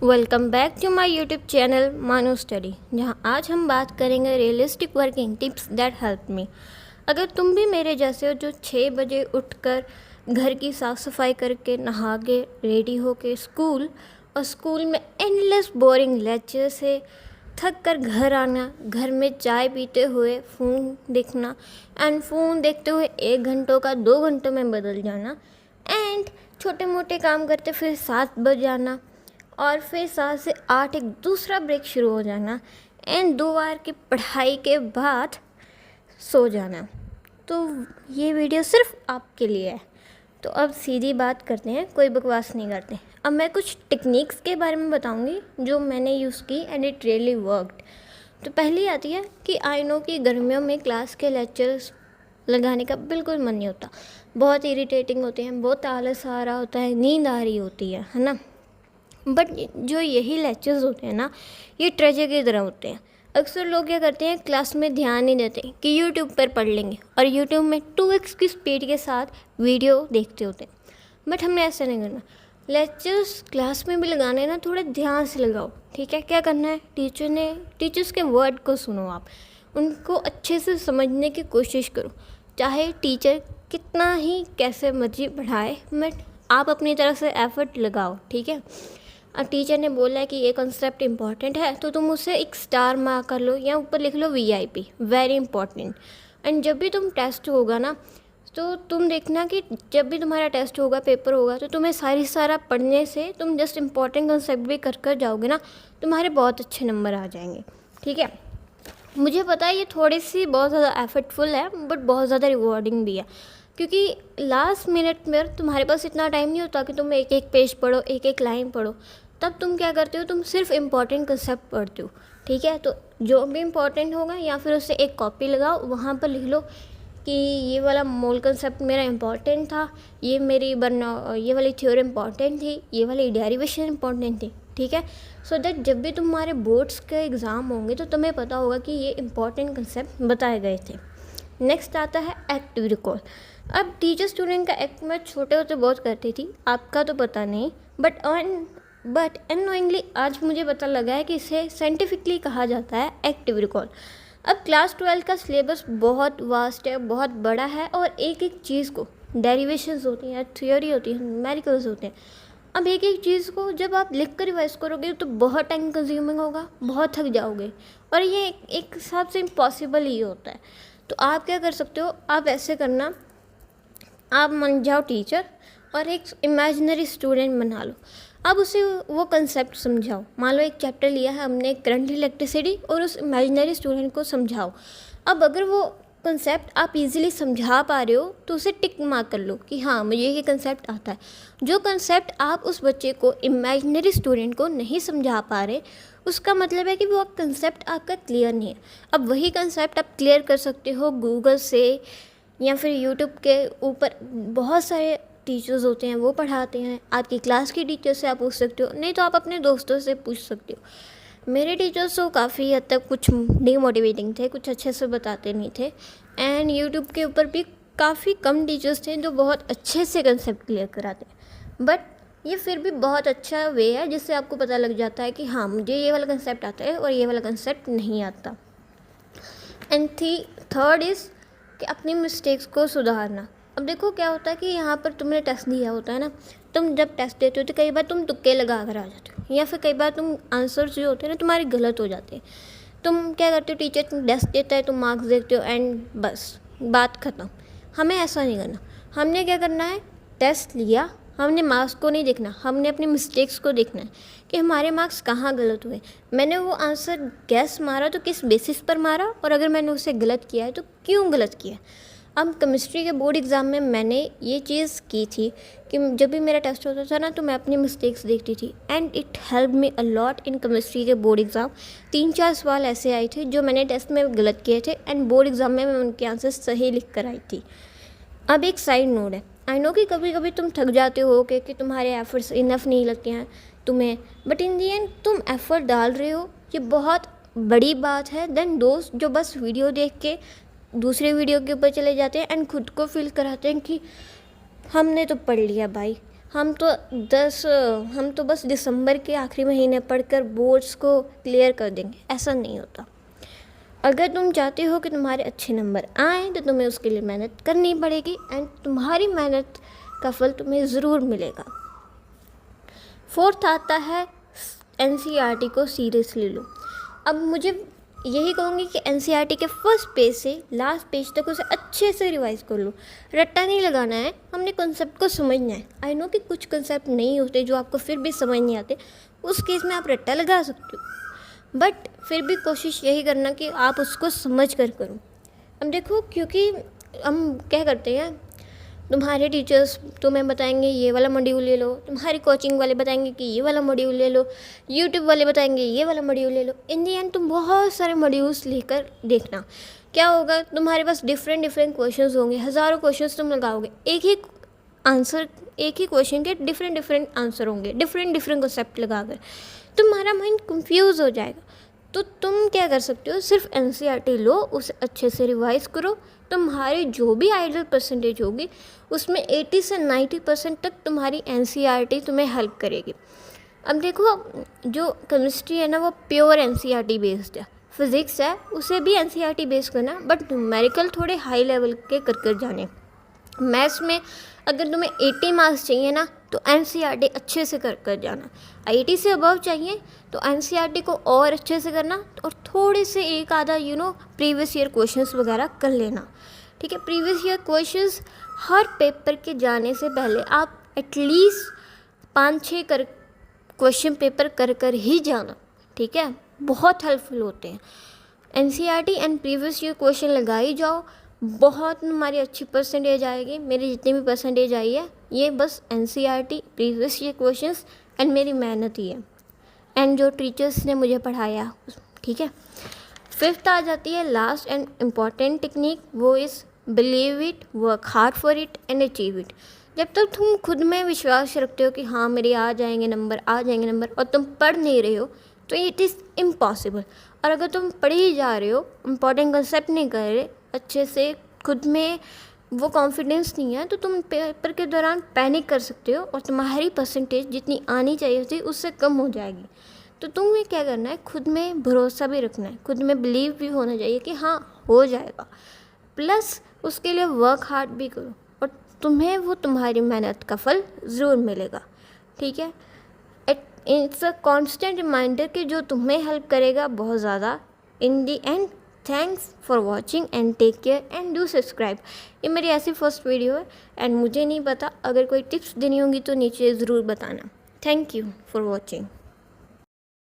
Welcome back to my YouTube channel मानो study, जहां आज हम बात करेंगे realistic working tips that help me. अगर तुम भी मेरे जैसे हो जो 6 बजे उठकर घर की साफ़ सफाई करके नहा के रेडी होके स्कूल और स्कूल में एंडलेस बोरिंग लेक्चर से थक कर घर आना, घर में चाय पीते हुए फ़ोन देखना एंड फ़ोन देखते हुए 1 घंटों का 2 घंटों में बदल जाना एंड छोटे मोटे काम करते फिर 7 बज जाना और फिर 7 से 8 एक दूसरा ब्रेक शुरू हो जाना एंड 2 बार की पढ़ाई के बाद सो जाना। तो ये वीडियो सिर्फ आपके लिए है। तो अब सीधी बात करते हैं, कोई बकवास नहीं करते। अब मैं कुछ टेक्निक्स के बारे में बताऊंगी जो मैंने यूज़ की एंड इट रियली वर्कड। तो पहली आती है कि आई नो कि गर्मियों में क्लास के लेक्चर्स लगाने का बिल्कुल मन नहीं होता, बहुत इरिटेटिंग होते हैं, बहुत आलस आ रहा होता है, नींद आ रही होती है ना। बट जो यही लेक्चर्स होते हैं ना, ये ट्रेजर की तरह होते हैं। अक्सर लोग क्या करते हैं, क्लास में ध्यान नहीं देते कि यूट्यूब पर पढ़ लेंगे और यूट्यूब में 2x की स्पीड के साथ वीडियो देखते होते हैं। बट हमें ऐसा नहीं करना। लेक्चर्स क्लास में भी लगाने ना, थोड़े ध्यान से लगाओ, ठीक है। क्या करना है, टीचर्स के वर्ड को सुनो, आप उनको अच्छे से समझने की कोशिश करो। चाहे टीचर कितना ही कैसे मर्जी पढ़ाए, बट आप अपनी तरफ से एफर्ट लगाओ, ठीक है। अब टीचर ने बोला है कि ये कॉन्सेप्ट इंपॉर्टेंट है तो तुम उसे एक स्टार मार्क कर लो या ऊपर लिख लो VIP, वेरी इंपॉर्टेंट। एंड जब भी तुम टेस्ट होगा ना, तो तुम देखना कि जब भी तुम्हारा टेस्ट होगा, पेपर होगा, तो तुम्हें सारा पढ़ने से तुम जस्ट इंपॉर्टेंट कॉन्सेप्ट भी कर जाओगे ना, तुम्हारे बहुत अच्छे नंबर आ जाएंगे, ठीक है। मुझे पता है ये थोड़ी सी बहुत ज़्यादा एफर्टफुल है बट बहुत ज़्यादा रिवॉर्डिंग भी है, क्योंकि लास्ट मिनट में तुम्हारे पास इतना टाइम नहीं होता कि तुम एक एक पेज पढ़ो, एक एक लाइन पढ़ो। तब तुम क्या करते हो, तुम सिर्फ इम्पॉर्टेंट कंसेप्ट पढ़ते हो, ठीक है। तो जो भी इम्पॉर्टेंट होगा या फिर उससे एक कॉपी लगाओ, वहाँ पर लिख लो कि ये वाला मोल कंसेप्ट मेरा इम्पॉर्टेंट था, ये वाली थ्योरी इम्पॉर्टेंट थी, ये वाली डेरिवेशन इम्पॉर्टेंट थी, ठीक है। सो दैट जब भी तुम्हारे बोर्ड्स के एग्ज़ाम होंगे तो तुम्हें पता होगा कि ये इम्पॉर्टेंट कंसेप्ट बताए गए थे। नेक्स्ट आता है एक्टिव रिकॉल। अब टीचर स्टूडेंट का एक्ट मैं छोटे होते बहुत करती थी, आपका तो पता नहीं, बट अननोइंगली आज मुझे पता लगा है कि इसे साइंटिफिकली कहा जाता है एक्टिव रिकॉल। अब क्लास 12 का सिलेबस बहुत वास्ट है, बहुत बड़ा है और एक एक चीज़ को डेरिवेशंस होती हैं, थ्योरी होती है, न्यूमेरिकल्स होते हैं। अब एक एक चीज़ को जब आप लिख कर रिवाइज करोगे तो बहुत टाइम कंज्यूमिंग होगा, बहुत थक जाओगे और ये एक हिसाब से इम्पॉसिबल ही होता है। तो आप क्या कर सकते हो, आप ऐसे करना, आप मान जाओ टीचर और एक इमेजिनरी स्टूडेंट बना लो। अब उसे वो कंसेप्ट समझाओ। मान लो एक चैप्टर लिया है हमने करंट इलेक्ट्रिसिटी और उस इमेजिनरी स्टूडेंट को समझाओ। अब अगर वो कंसेप्ट आप इजीली समझा पा रहे हो तो उसे टिक मार्क कर लो कि हाँ, मुझे ये कंसेप्ट आता है। जो कंसेप्ट आप उस बच्चे को, इमेजिनरी स्टूडेंट को नहीं समझा पा रहे, उसका मतलब है कि वो कंसेप्ट आपका क्लियर नहीं है। अब वही कंसेप्ट आप क्लियर कर सकते हो गूगल से या फिर यूट्यूब के ऊपर बहुत सारे टीचर्स होते हैं, वो पढ़ाते हैं। आपकी क्लास की टीचर से आप पूछ सकते हो, नहीं तो आप अपने दोस्तों से पूछ सकते हो। मेरे टीचर्स तो काफ़ी हद तक कुछ डीमोटिवेटिंग थे, कुछ अच्छे से बताते नहीं थे। एंड यूट्यूब के ऊपर भी काफ़ी कम टीचर्स थे जो बहुत अच्छे से कंसेप्ट क्लियर कराते हैं। बट ये फिर भी बहुत अच्छा वे है जिससे आपको पता लग जाता है कि हाँ, मुझे ये वाला कंसेप्ट आता है और ये वाला कंसेप्ट नहीं आता। एंड थर्ड इज़ कि अपनी मिस्टेक्स को सुधारना। अब देखो क्या होता है कि यहाँ पर तुमने टेस्ट दिया होता है ना, तुम जब टेस्ट देते हो तो कई बार तुम तुक्के लगा कर आ जाते हो या फिर कई बार तुम आंसर्स जो होते हैं ना तुम्हारे गलत हो जाते हैं। तुम क्या करते हो, टीचर तुम टेस्ट देता है, तुम मार्क्स देखते हो एंड बस बात ख़त्म। हमें ऐसा नहीं करना। हमने क्या करना है, टेस्ट लिया, हमने मार्क्स को नहीं देखना, हमने अपनी मिस्टेक्स को देखना है कि हमारे मार्क्स कहाँ गलत हुए। मैंने वो आंसर गैस मारा तो किस बेसिस पर मारा, और अगर मैंने उसे गलत किया है तो क्यों गलत किया। अब केमिस्ट्री के बोर्ड एग्ज़ाम में मैंने ये चीज़ की थी कि जब भी मेरा टेस्ट होता था ना तो मैं अपनी मिस्टेक्स देखती थी and it help me a lot in chemistry के बोर्ड एग्ज़ाम। 3-4 सवाल ऐसे आए थे जो मैंने टेस्ट में गलत किए थे एंड बोर्ड एग्ज़ाम में मैं उनके आंसर सही लिख कर आई थी। अब एक साइड नोट है, आई नो कि कभी कभी तुम थक जाते हो कि तुम्हारे एफर्ट्स इनफ नहीं लगते हैं तुम्हें, बट इन दी एंड तुम एफर्ट डाल रहे हो, ये बहुत बड़ी बात है। देन दोस्त जो बस वीडियो देख के दूसरे वीडियो के ऊपर चले जाते हैं एंड खुद को फील कराते हैं कि हमने तो पढ़ लिया भाई, हम तो बस दिसंबर के आखिरी महीने पढ़कर बोर्ड्स को क्लियर कर देंगे, ऐसा नहीं होता। अगर तुम चाहते हो कि तुम्हारे अच्छे नंबर आएँ तो तुम्हें उसके लिए मेहनत करनी पड़ेगी, एंड तुम्हारी मेहनत का फल तुम्हें ज़रूर मिलेगा। फोर्थ आता है NCERT को सीरियसली लो। अब मुझे यही कहूँगी कि NCERT के फर्स्ट पेज से लास्ट पेज तक उसे अच्छे से रिवाइज़ कर लो। रट्टा नहीं लगाना है, हमने कॉन्सेप्ट को समझना है। आई नो कि कुछ कॉन्सेप्ट नहीं होते जो आपको फिर भी समझ नहीं आते, उस केस में आप रट्टा लगा सकते हो, बट फिर भी कोशिश यही करना कि आप उसको समझ कर करो। अब देखो, क्योंकि हम क्या करते हैं, तुम्हारे टीचर्स तुम्हें बताएंगे ये वाला मॉड्यूल ले लो, तुम्हारे कोचिंग वाले बताएंगे कि ये वाला मॉड्यूल ले लो, यूट्यूब वाले बताएंगे ये वाला मॉड्यूल ले लो। इन दी एंड तुम बहुत सारे मॉड्यूल्स लेकर देखना क्या होगा, तुम्हारे पास डिफरेंट क्वेश्चंस होंगे, हज़ारों क्वेश्चंस तुम लगाओगे, एक ही क्वेश्चन के डिफरेंट आंसर होंगे, डिफरेंट कॉन्सेप्ट लगाकर तुम्हारा माइंड कंफ्यूज हो जाएगा। तो तुम क्या कर सकते हो, सिर्फ NCERT लो, उसे अच्छे से रिवाइज करो। तुम्हारी जो भी आइडल परसेंटेज होगी उसमें 80 से 90% तक तुम्हारी NCERT तुम्हें हेल्प करेगी। अब देखो, जो केमिस्ट्री है ना वो प्योर NCERT बेस्ड है, फिज़िक्स है उसे भी NCERT बेस्ड करना, बट न्यूमेरिकल थोड़े हाई लेवल के कर जाने। मैथ्स में अगर तुम्हें 80 मार्क्स चाहिए ना तो NCERT अच्छे से कर जाना, 80 से अबव चाहिए तो NCERT को और अच्छे से करना, और थोड़े से एक आधा प्रीवियस ईयर क्वेश्चंस वगैरह कर लेना। ठीक है, प्रीवियस ईयर क्वेश्चंस हर पेपर के जाने से पहले आप एटलीस्ट 5-6 क्वेश्चन पेपर कर ही जाना। ठीक है, बहुत हेल्पफुल होते हैं। NCERT and previous year question लगा ही जाओ, बहुत हमारी अच्छी परसेंटेज आएगी। मेरी जितनी भी परसेंटेज आई है ये बस NCERT, previous year questions and मेरी मेहनत ही है, एंड जो टीचर्स ने मुझे पढ़ाया। ठीक है, फिफ्थ आ जाती है लास्ट एंड इम्पॉर्टेंट टेक्निक, वो is believe it, work hard for it and achieve it. जब तक तुम खुद में विश्वास रखते हो कि हाँ मेरे आ जाएंगे नंबर, और तुम पढ़ नहीं रहे हो तो इट इज़ इम्पॉसिबल। और अगर तुम पढ़ ही जा रहे हो, इम्पॉर्टेंट कंसेप्ट नहीं कर रहे अच्छे से, खुद में वो कॉन्फिडेंस नहीं है, तो तुम पेपर के दौरान पैनिक कर सकते हो और तुम्हारी परसेंटेज जितनी आनी चाहिए थी उससे कम हो जाएगी। तो तुम्हें क्या करना है, खुद में भरोसा भी रखना है, खुद में बिलीव भी होना चाहिए कि हाँ हो जाएगा, प्लस उसके लिए वर्क हार्ड भी करो और तुम्हें वो तुम्हारी मेहनत का फल ज़रूर मिलेगा। ठीक है, इट्स अ कॉन्स्टेंट रिमाइंडर कि जो तुम्हें हेल्प करेगा बहुत ज़्यादा। In the end thanks for watching and take care and do subscribe. ये मेरी ऐसी फर्स्ट वीडियो है एंड मुझे नहीं पता, अगर कोई टिप्स देनी होंगी तो नीचे ज़रूर बताना। Thank you for watching.